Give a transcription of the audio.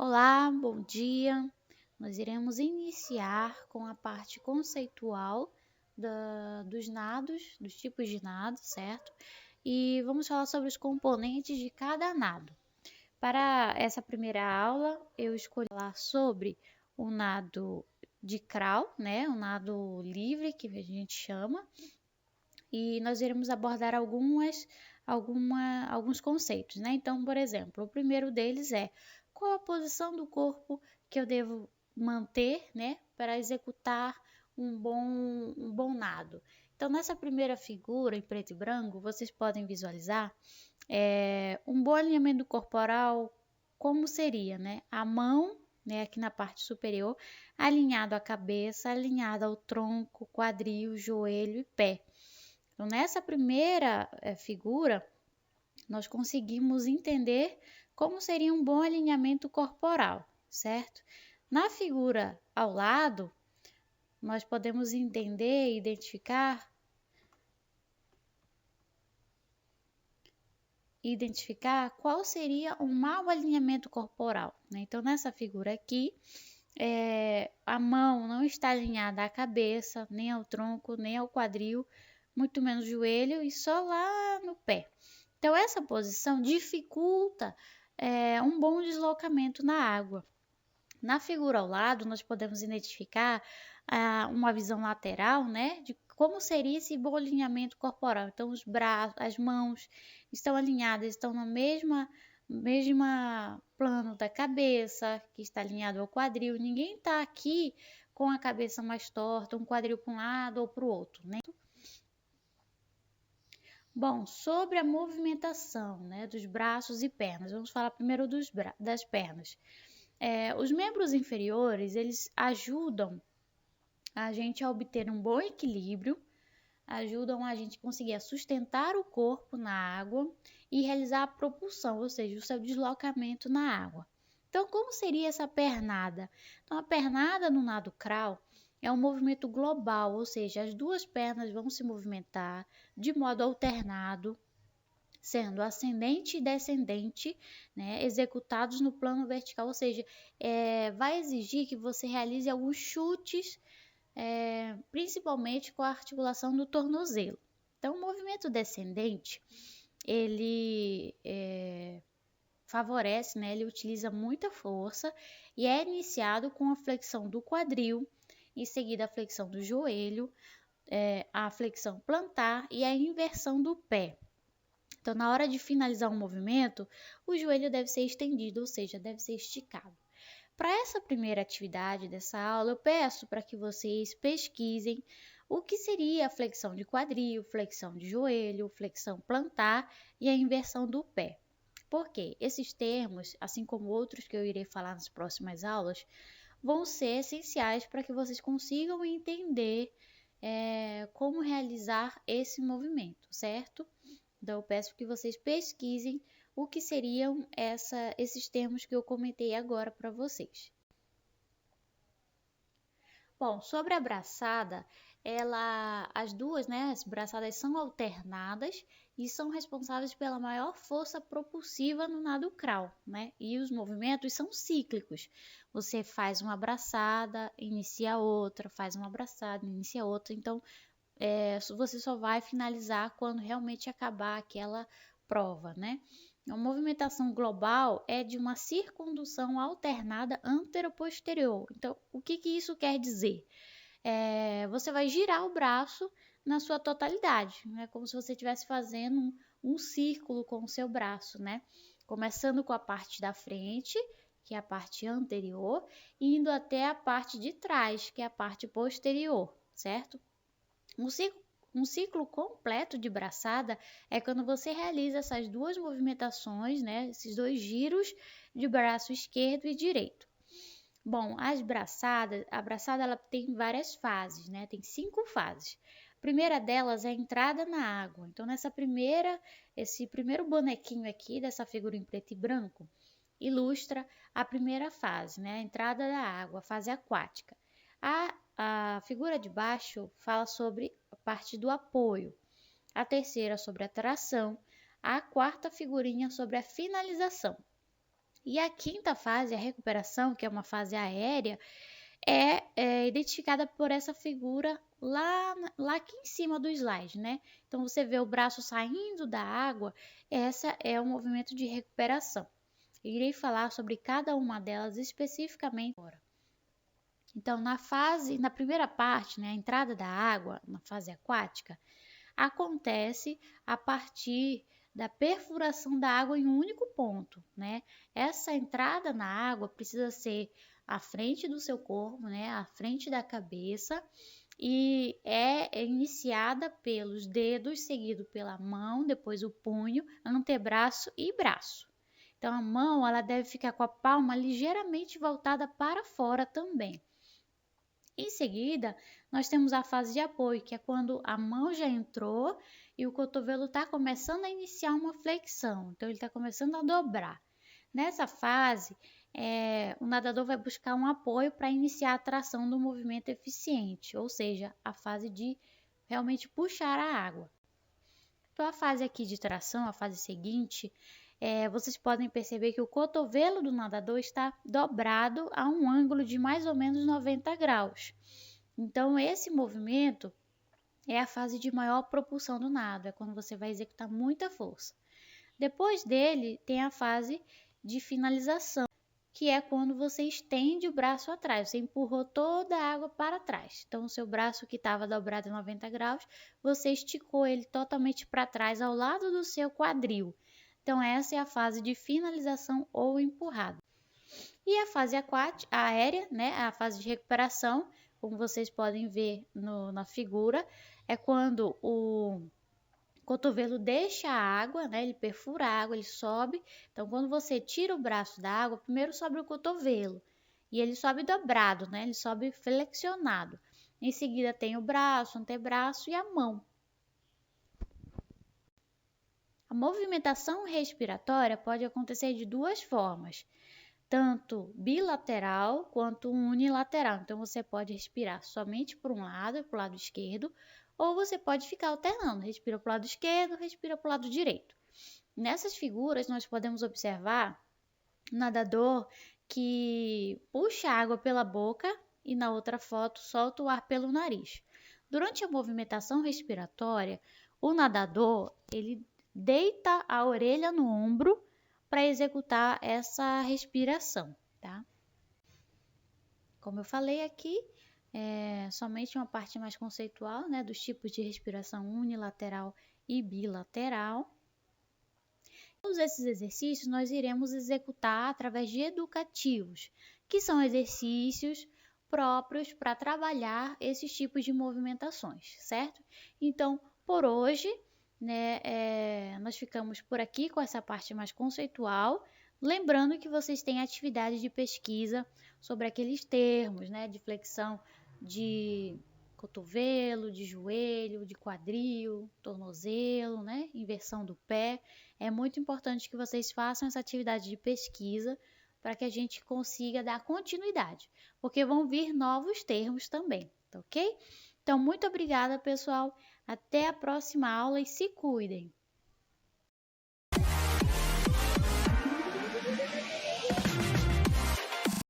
Olá, bom dia. Nós iremos iniciar com a parte conceitual dos nados, dos tipos de nado, certo? E vamos falar sobre os componentes de cada nado. Para essa primeira aula, eu escolhi falar sobre o nado de crawl, né? O nado livre, que a gente chama. E nós iremos abordar alguns conceitos, né? Então, por exemplo, o primeiro deles é qual a posição do corpo que eu devo manter, né, para executar um bom nado. Então, nessa primeira figura em preto e branco, vocês podem visualizar um bom alinhamento corporal, como seria, né? A mão, né, aqui na parte superior, alinhado à cabeça, alinhado ao tronco, quadril, joelho e pé. Então, nessa primeira figura, nós conseguimos entender como seria um bom alinhamento corporal, certo? Na figura ao lado, nós podemos entender e identificar qual seria um mau alinhamento corporal, né? Então, nessa figura aqui, a mão não está alinhada à cabeça, nem ao tronco, nem ao quadril, muito menos joelho e só lá no pé. Então, essa posição dificulta um bom deslocamento na água. Na figura ao lado, nós podemos identificar uma visão lateral, né, de como seria esse bom alinhamento corporal. Então, os braços, as mãos estão alinhadas, estão no mesma plano da cabeça, que está alinhado ao quadril. Ninguém está aqui com a cabeça mais torta, um quadril para um lado ou para o outro, né? Bom, sobre a movimentação, né, dos braços e pernas, vamos falar primeiro das pernas. Os membros inferiores, eles ajudam a gente a obter um bom equilíbrio, ajudam a gente a conseguir sustentar o corpo na água e realizar a propulsão, ou seja, o seu deslocamento na água. Então, como seria essa pernada? Então, a pernada no nado crawl é um movimento global, ou seja, as duas pernas vão se movimentar de modo alternado, sendo ascendente e descendente, né, executados no plano vertical, ou seja, vai exigir que você realize alguns chutes, principalmente com a articulação do tornozelo. Então, o movimento descendente, ele favorece, né, ele utiliza muita força e é iniciado com a flexão do quadril, em seguida a flexão do joelho, a flexão plantar e a inversão do pé. Então, na hora de finalizar um movimento, o joelho deve ser estendido, ou seja, deve ser esticado. Para essa primeira atividade dessa aula, eu peço para que vocês pesquisem o que seria a flexão de quadril, flexão de joelho, flexão plantar e a inversão do pé. Por quê? Esses termos, assim como outros que eu irei falar nas próximas aulas, vão ser essenciais para que vocês consigam entender como realizar esse movimento, certo? Então, eu peço que vocês pesquisem o que seriam esses termos que eu comentei agora para vocês. Bom, sobre a braçada, as duas, né, as braçadas são alternadas e são responsáveis pela maior força propulsiva no nado crawl, né? E os movimentos são cíclicos. Você faz uma braçada, inicia outra, faz uma braçada, inicia outra. Então, você só vai finalizar quando realmente acabar aquela prova, né? A movimentação global é de uma circundução alternada antero-posterior. Então, o que isso quer dizer? Você vai girar o braço na sua totalidade, né? Como se você estivesse fazendo um círculo com o seu braço, né? Começando com a parte da frente, que é a parte anterior, e indo até a parte de trás, que é a parte posterior, certo? Um ciclo completo de braçada é quando você realiza essas duas movimentações, né, esses dois giros de braço esquerdo e direito. Bom, a braçada ela tem várias fases, né? Tem 5 fases. A primeira delas é a entrada na água. Então, esse primeiro bonequinho aqui dessa figura em preto e branco ilustra a primeira fase, né? A entrada da água, a fase aquática. A figura de baixo fala sobre a parte do apoio, a terceira sobre a tração, a quarta figurinha sobre a finalização. E a quinta fase, a recuperação, que é uma fase aérea, é identificada por essa figura lá aqui em cima do slide, né? Então, você vê o braço saindo da água, essa é o movimento de recuperação. Eu irei falar sobre cada uma delas especificamente agora. Então, na primeira parte, né, a entrada da água, na fase aquática, acontece a partir da perfuração da água em um único ponto, né? Essa entrada na água precisa ser à frente do seu corpo, né? À frente da cabeça e é iniciada pelos dedos, seguido pela mão, depois o punho, antebraço e braço. Então a mão ela deve ficar com a palma ligeiramente voltada para fora também. Em seguida, nós temos a fase de apoio, que é quando a mão já entrou e o cotovelo está começando a iniciar uma flexão, então ele está começando a dobrar. Nessa fase, o nadador vai buscar um apoio para iniciar a tração do movimento eficiente, ou seja, a fase de realmente puxar a água. Então, a fase aqui de tração, a fase seguinte, vocês podem perceber que o cotovelo do nadador está dobrado a um ângulo de mais ou menos 90 graus. Então, esse movimento é a fase de maior propulsão do nado, é quando você vai executar muita força. Depois dele, tem a fase de finalização, que é quando você estende o braço atrás, você empurrou toda a água para trás. Então, o seu braço que estava dobrado em 90 graus, você esticou ele totalmente para trás, ao lado do seu quadril. Então, essa é a fase de finalização ou empurrada. E a fase aquática, aérea, né, a fase de recuperação, como vocês podem ver na figura, é quando o cotovelo deixa a água, né? Ele perfura a água, ele sobe. Então, quando você tira o braço da água, primeiro sobe o cotovelo. E ele sobe dobrado, né? Ele sobe flexionado. Em seguida tem o braço, o antebraço e a mão. A movimentação respiratória pode acontecer de duas formas, tanto bilateral quanto unilateral. Então, você pode respirar somente por um lado, para o lado esquerdo, ou você pode ficar alternando, respira para o lado esquerdo, respira para o lado direito. Nessas figuras, nós podemos observar um nadador que puxa a água pela boca e na outra foto solta o ar pelo nariz. Durante a movimentação respiratória, o nadador ele deita a orelha no ombro para executar essa respiração, tá? Como eu falei aqui, somente uma parte mais conceitual, né, dos tipos de respiração unilateral e bilateral. Todos esses exercícios nós iremos executar através de educativos, que são exercícios próprios para trabalhar esses tipos de movimentações, certo? Então, por hoje, né, nós ficamos por aqui com essa parte mais conceitual, lembrando que vocês têm atividades de pesquisa sobre aqueles termos, né, de flexão de cotovelo, de joelho, de quadril, tornozelo, né, inversão do pé. É muito importante que vocês façam essa atividade de pesquisa para que a gente consiga dar continuidade, porque vão vir novos termos também, tá ok? Então, muito obrigada, pessoal. Até a próxima aula e se cuidem!